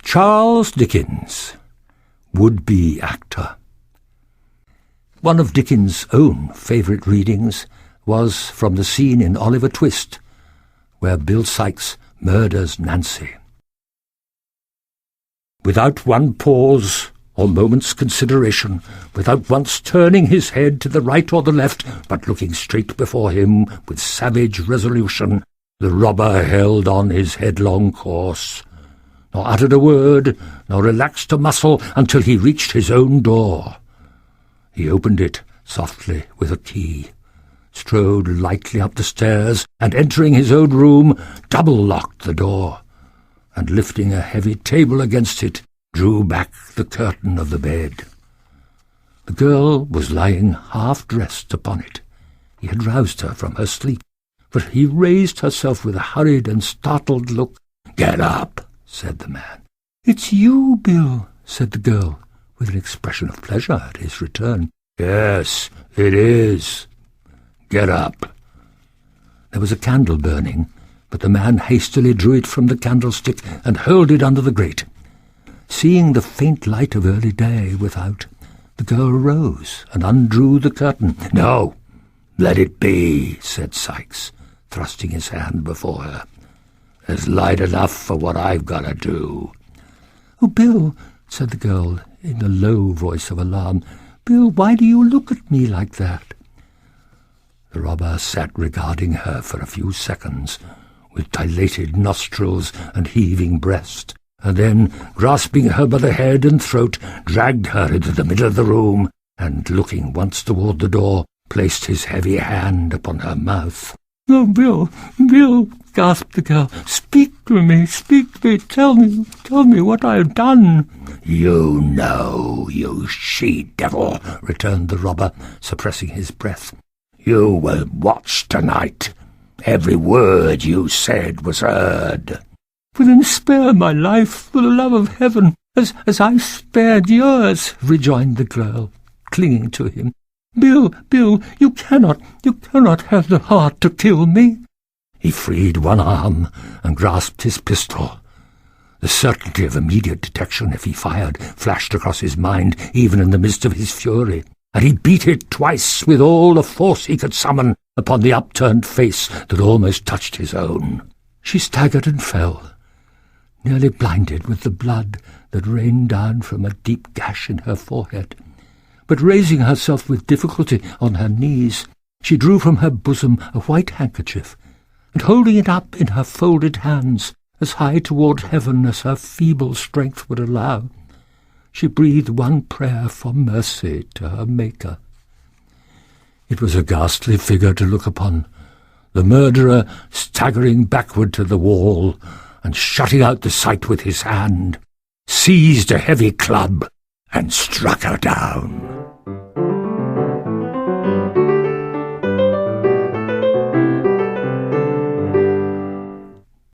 Charles Dickens, would-be actor. One of Dickens' own favourite readings was from the scene in Oliver Twist, where Bill Sykes murders Nancy. Without one pause or moment's consideration, without once turning his head to the right or the left, but looking straight before him with savage resolution, the robber held on his headlong course, nor uttered a word, nor relaxed a muscle until he reached his own door. He opened it softly with a key, strode lightly up the stairs, and entering his own room, double-locked the door, and lifting a heavy table against it, drew back the curtain of the bed. The girl was lying half-dressed upon it. He had roused her from her sleep, but he raised herself with a hurried and startled look. "Get up," said the man. "It's you, Bill," said the girl, with an expression of pleasure at his return. "Yes, it is. Get up." There was a candle burning, but the man hastily drew it from the candlestick and hurled it under the grate. Seeing the faint light of early day without, the girl rose and undrew the curtain. "No, let it be," said Sykes, thrusting his hand before her. "There's light enough for what I've got to do." "Oh, Bill," said the girl in a low voice of alarm, "Bill, why do you look at me like that?" The robber sat regarding her for a few seconds, with dilated nostrils and heaving breast, and then, grasping her by the head and throat, dragged her into the middle of the room, and, looking once toward the door, placed his heavy hand upon her mouth. "Oh, Bill, Bill," gasped the girl, speak to me, tell me what I have done." "You know, you she-devil," returned the robber, suppressing his breath. "You will watch tonight. Every word you said was heard." "Well, then spare my life, for the love of heaven, as I spared yours," rejoined the girl, clinging to him. Bill, you cannot have the heart to kill me." He freed one arm and grasped his pistol. The certainty of immediate detection if he fired flashed across his mind even in the midst of his fury, and he beat it twice with all the force he could summon upon the upturned face that almost touched his own. She staggered and fell, nearly blinded with the blood that rained down from a deep gash in her forehead. But raising herself with difficulty on her knees, she drew from her bosom a white handkerchief, and holding it up in her folded hands, as high toward heaven as her feeble strength would allow, she breathed one prayer for mercy to her Maker. It was a ghastly figure to look upon, the murderer staggering backward to the wall, and shutting out the sight with his hand, seized a heavy club and struck her down.